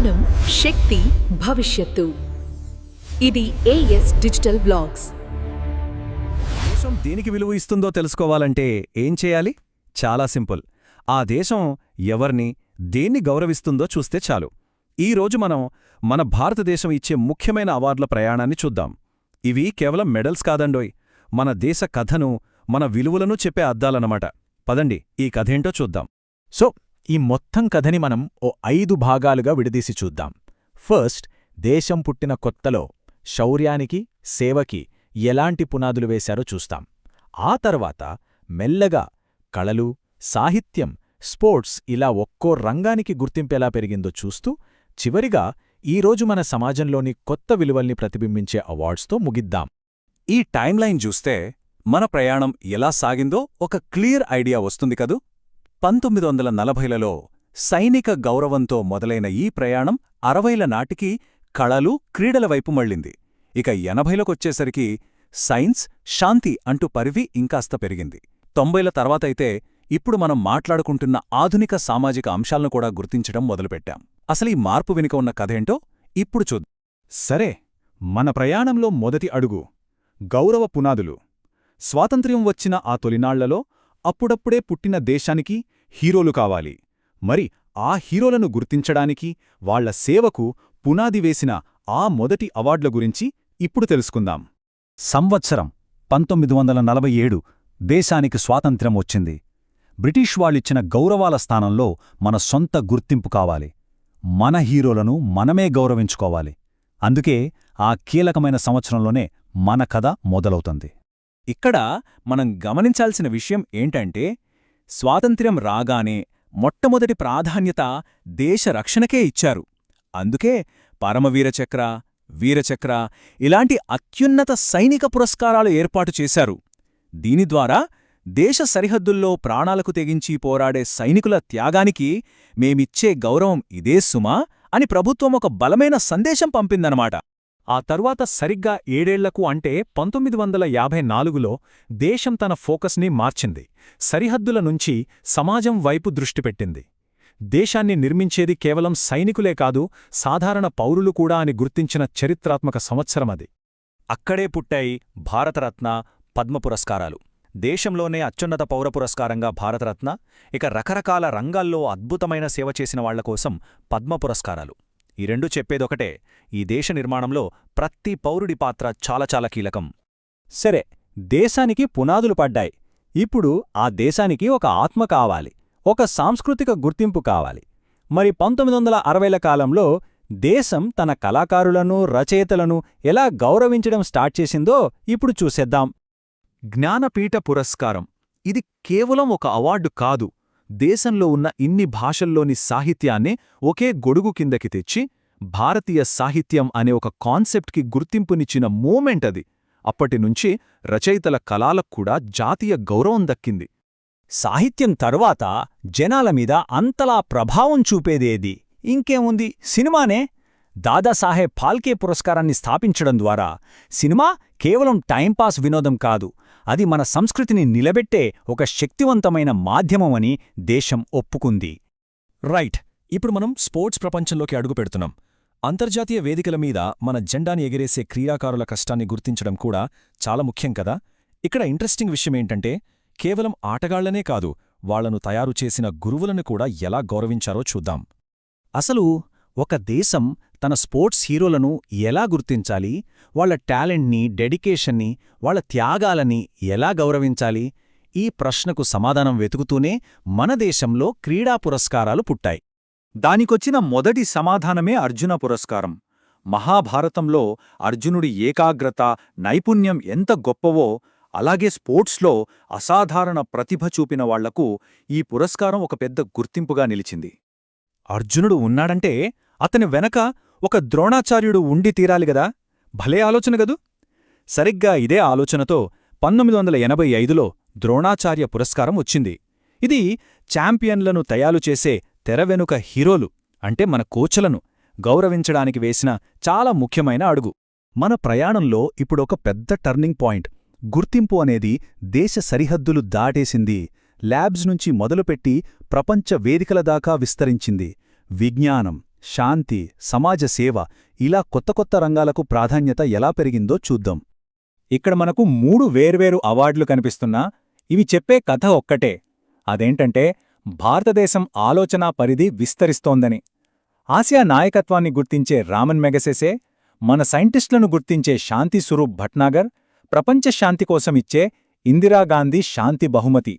జ్ఞానం, శక్తి, భవిష్యత్తు. ఇది ఏఎస్ డిజిటల్ బ్లాగ్స్. దేశం దేనికి విలువ ఇస్తుందో తెలుసుకోవాలంటే ఏం చేయాలి? చాలా సింపుల్. ఆ దేశం ఎవర్ని, దేన్ని గౌరవిస్తుందో చూస్తే చాలు. ఈరోజు మనం మన భారతదేశం ఇచ్చే ముఖ్యమైన అవార్డుల ప్రయాణాన్ని చూద్దాం. ఇవి కేవలం మెడల్స్ కాదండోయ్, మన దేశ కథను, మన విలువలను చెప్పే అద్దాలన్నమాట. పదండి, ఈ కథేంటో చూద్దాం. సో ఈ మొత్తం కథని మనం ఓ 5 భాగాలుగా విడదీసి చూద్దాం. ఫస్ట్, దేశం పుట్టిన కొత్తలో శౌర్యానికి, సేవకి ఎలాంటి పునాదులు వేశారో చూస్తాం. ఆ తర్వాత మెల్లగా కళలు, సాహిత్యం, స్పోర్ట్స్ ఇలా ఒక్కో రంగానికి గుర్తింపెలా పెరిగిందో చూస్తూ, చివరిగా ఈరోజు మన సమాజంలోని కొత్త విలువల్ని ప్రతిబింబించే అవార్డ్స్తో ముగిద్దాం. ఈ టైమ్లైన్ చూస్తే మన ప్రయాణం ఎలా సాగిందో ఒక క్లియర్ ఐడియా వస్తుంది కదూ. 1940లలో సైనిక గౌరవంతో మొదలైన ఈ ప్రయాణం 60ల నాటికి కళలు, క్రీడల వైపు మళ్ళింది. ఇక 80లకొచ్చేసరికి సైన్స్, శాంతి అంటూ పరివి ఇంకాస్త పెరిగింది. 90ల తర్వాతైతే ఇప్పుడు మనం మాట్లాడుకుంటున్న ఆధునిక సామాజిక అంశాలను కూడా గుర్తించడం మొదలుపెట్టాం. అసలీ మార్పు వెనుక ఉన్న కథేంటో ఇప్పుడు చూద్దాం. సరే, మన ప్రయాణంలో మొదటి అడుగు గౌరవ పునాదులు. స్వాతంత్ర్యం వచ్చిన ఆ తొలినాళ్లలో అప్పుడప్పుడే పుట్టిన దేశానికి హీరోలు కావాలి. మరి ఆ హీరోలను గుర్తించడానికి, వాళ్ల సేవకు పునాది వేసిన ఆ మొదటి అవార్డుల గురించి ఇప్పుడు తెలుసుకుందాం. సంవత్సరం 1947 దేశానికి స్వాతంత్ర్యం వచ్చింది. బ్రిటిష్ వాళ్ళిచ్చిన గౌరవాల స్థానంలో మన సొంత గుర్తింపు కావాలి. మన హీరోలను మనమే గౌరవించుకోవాలి. అందుకే ఆ కీలకమైన సంవత్సరంలోనే మన కథ మొదలవుతుంది. ఇక్కడ మనం గమనించాల్సిన విషయం ఏంటంటే, స్వాతంత్ర్యం రాగానే మొట్టమొదటి ప్రాధాన్యత దేశ రక్షణకే ఇచ్చారు. అందుకే పరమవీరచక్ర, వీరచక్ర ఇలాంటి అత్యున్నత సైనిక పురస్కారాలు ఏర్పాటు చేశారు. దీని ద్వారా దేశ సరిహద్దుల్లో ప్రాణాలకు తెగించి పోరాడే సైనికుల త్యాగానికి మేమిచ్చే గౌరవం ఇదే సుమా అని ప్రభుత్వం ఒక బలమైన సందేశం పంపిందనమాట. ఆ తరువాత సరిగ్గా 7 ఏళ్లకు అంటే 1954లో దేశం తన ఫోకస్ని మార్చింది. సరిహద్దుల నుంచి సమాజం వైపు దృష్టిపెట్టింది. దేశాన్ని నిర్మించేది కేవలం సైనికులే కాదు, సాధారణ పౌరులు కూడా అని గుర్తించిన చరిత్రాత్మక సంవత్సరమది. అక్కడే పుట్టాయి భారతరత్న, పద్మ పురస్కారాలు. దేశంలోనే అత్యున్నత పౌర పురస్కారంగా భారతరత్న, ఇక రకరకాల రంగాల్లో అద్భుతమైన సేవ చేసిన వాళ్లకోసం పద్మ పురస్కారాలు. ఈ రెండూ చెప్పేదొకటే, ఈ దేశ నిర్మాణంలో ప్రతి పౌరుడి పాత్ర చాలా చాలా కీలకం. సరే, దేశానికి పునాదులు పడ్డాయి. ఇప్పుడు ఆ దేశానికి ఒక ఆత్మ కావాలి, ఒక సాంస్కృతిక గుర్తింపు కావాలి. మరి 1960ల కాలంలో దేశం తన కళాకారులను, రచయితలను ఎలా గౌరవించడం స్టార్ట్ చేసిందో ఇప్పుడు చూసేద్దాం. జ్ఞానపీఠ పురస్కారం. ఇది కేవలం ఒక అవార్డు కాదు, దేశంలో ఉన్న ఇన్ని భాషల్లోని సాహిత్యాన్ని ఒకే గొడుగు కిందకి తెచ్చి భారతీయ సాహిత్యం అనే ఒక కాన్సెప్ట్కి గుర్తింపునిచ్చిన మూమెంట్ అది. అప్పటినుంచి రచయితల కళాలక్కూడా జాతీయ గౌరవం దక్కింది. సాహిత్యం తరువాత జనాల మీద అంతలా ప్రభావం చూపేదేది ఇంకేముంది? సినిమానే. దాదాసాహెబ్ ఫాల్కే పురస్కారాన్ని స్థాపించడం ద్వారా సినిమా కేవలం టైంపాస్ వినోదం కాదు, అది మన సంస్కృతిని నిలబెట్టే ఒక శక్తివంతమైన మాధ్యమమని దేశం ఒప్పుకుంది. రైట్, ఇప్పుడు మనం స్పోర్ట్స్ ప్రపంచంలోకి అడుగుపెడుతున్నాం. అంతర్జాతీయ వేదికల మీద మన జెండాని ఎగిరేసే క్రీడాకారుల కష్టాన్ని గుర్తించడం కూడా చాలా ముఖ్యం కదా. ఇక్కడ ఇంట్రెస్టింగ్ విషయమేంటంటే, కేవలం ఆటగాళ్లనే కాదు, వాళ్లను తయారు చేసిన గురువులను కూడా ఎలా గౌరవించారో చూద్దాం. అసలు ఒక దేశం తన స్పోర్ట్స్ హీరోలను ఎలా గుర్తించాలి, వాళ్ల టాలెంట్ని, డెడికేషన్ని, వాళ్ల త్యాగాలని ఎలా గౌరవించాలి? ఈ ప్రశ్నకు సమాధానం వెతుకుతూనే మన దేశంలో క్రీడా పురస్కారాలు పుట్టాయి. దానికొచ్చిన మొదటి సమాధానమే అర్జున పురస్కారం. మహాభారతంలో అర్జునుడి ఏకాగ్రత, నైపుణ్యం ఎంత గొప్పవో, అలాగే స్పోర్ట్స్లో అసాధారణ ప్రతిభ చూపిన వాళ్లకు ఈ పురస్కారం ఒక పెద్ద గుర్తింపుగా నిలిచింది. అర్జునుడు ఉన్నాడంటే అతని వెనక ఒక ద్రోణాచార్యుడు ఉండి తీరాలిగదా. భలే ఆలోచన గదు. సరిగ్గా ఇదే ఆలోచనతో 1985లో ద్రోణాచార్య పురస్కారం వచ్చింది. ఇది ఛాంపియన్లను తయారు చేసే తెరవెనుక హీరోలు అంటే మన కోచ్లను గౌరవించడానికి వేసిన చాలా ముఖ్యమైన అడుగు. మన ప్రయాణంలో ఇప్పుడొక పెద్ద టర్నింగ్ పాయింట్. గుర్తింపు అనేది దేశ సరిహద్దులు దాటేసింది. ల్యాబ్స్ నుంచి మొదలుపెట్టి ప్రపంచ వేదికల దాకా విస్తరించింది. విజ్ఞానం, శాంతి, సమాజ సేవ ఇలా కొత్త కొత్త రంగాలకు ప్రాధాన్యత ఎలా పెరిగిందో చూద్దాం. ఇక్కడ మనకు 3 వేర్వేరు అవార్డులు కనిపిస్తున్నా ఇవి చెప్పే కథ ఒక్కటే. అదేంటంటే భారతదేశం ఆలోచనా పరిధి విస్తరిస్తోందని. ఆసియా నాయకత్వాన్ని గుర్తించే రామన్ మెగసెసే, మన సైంటిస్టులను గుర్తించే శాంతి స్వరూప్ భట్నాగర్, ప్రపంచ శాంతి కోసం ఇచ్చే ఇందిరాగాంధీ శాంతి బహుమతి.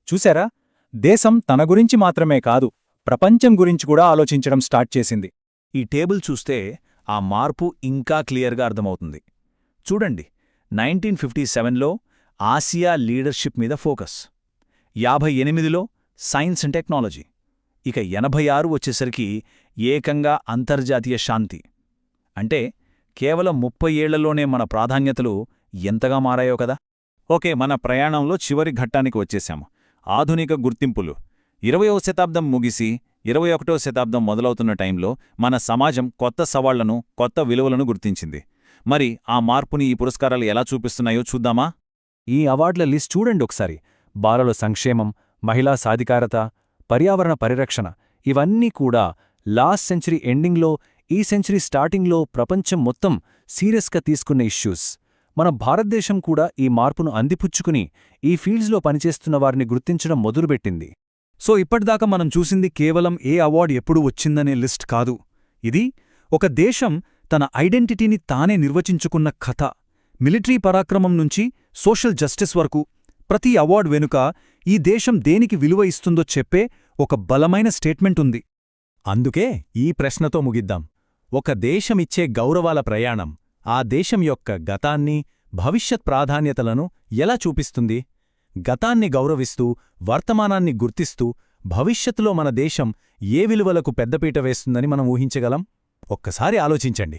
చూశారా, దేశం తన గురించి మాత్రమే కాదు, ప్రపంచం గురించి కూడా ఆలోచించడం స్టార్ట్ చేసింది. ఈ టేబుల్ చూస్తే ఆ మార్పు ఇంకా క్లియర్గా అర్థమవుతుంది. చూడండి, 1957లో ఆసియా లీడర్షిప్ మీద ఫోకస్, 58లో సైన్స్ అండ్ టెక్నాలజీ, ఇక 86 వచ్చేసరికి ఏకంగా అంతర్జాతీయ శాంతి. అంటే కేవలం 30 ఏళ్లలోనే మన ప్రాధాన్యతలు ఎంతగా మారాయో కదా. ఓకే, మన ప్రయాణంలో చివరి ఘట్టానికి వచ్చేశాము. ఆధునిక గుర్తింపులు. 20వ శతాబ్దం ముగిసి 21వ శతాబ్దం మొదలవుతున్న టైంలో మన సమాజం కొత్త సవాళ్లను, కొత్త విలువలను గుర్తించింది. మరి ఆ మార్పుని ఈ పురస్కారాలు ఎలా చూపిస్తున్నాయో చూద్దామా? ఈ అవార్డుల లిస్ట్ చూడండి ఒకసారి. బాలల సంక్షేమం, మహిళా సాధికారత, పర్యావరణ పరిరక్షణ ఇవన్నీ కూడా లాస్ట్ సెంచరీ ఎండింగ్లో, ఈ సెంచరీ స్టార్టింగ్లో ప్రపంచం మొత్తం సీరియస్గా తీసుకున్న ఇష్యూస్. మన భారతదేశం కూడా ఈ మార్పును అందిపుచ్చుకుని ఈ ఫీల్డ్స్లో పనిచేస్తున్న వారిని గుర్తించడం మొదలుపెట్టింది. సో ఇప్పటిదాకా మనం చూసింది కేవలం ఏ అవార్డు ఎప్పుడు వచ్చిందనే లిస్ట్ కాదు. ఇది ఒక దేశం తన ఐడెంటిటీని తానే నిర్వచించుకున్న కథ. మిలిటరీ పరాక్రమం నుంచి సోషల్ జస్టిస్ వరకు ప్రతి అవార్డు వెనుక ఈ దేశం దేనికి విలువ ఇస్తుందో చెప్పే ఒక బలమైన స్టేట్మెంట్ ఉంది. అందుకే ఈ ప్రశ్నతో ముగిద్దాం. ఒక దేశమిచ్చే గౌరవాల ప్రయాణం ఆ దేశం యొక్క గతాన్ని, భవిష్యత్ ప్రాధాన్యతలను ఎలా చూపిస్తుంది? గతాన్ని గౌరవిస్తూ, వర్తమానాన్ని గుర్తిస్తూ, భవిష్యత్తులో మన దేశం ఏ విలువలకు పెద్దపీట వేస్తుందని మనం ఊహించగలం? ఒక్కసారి ఆలోచించండి.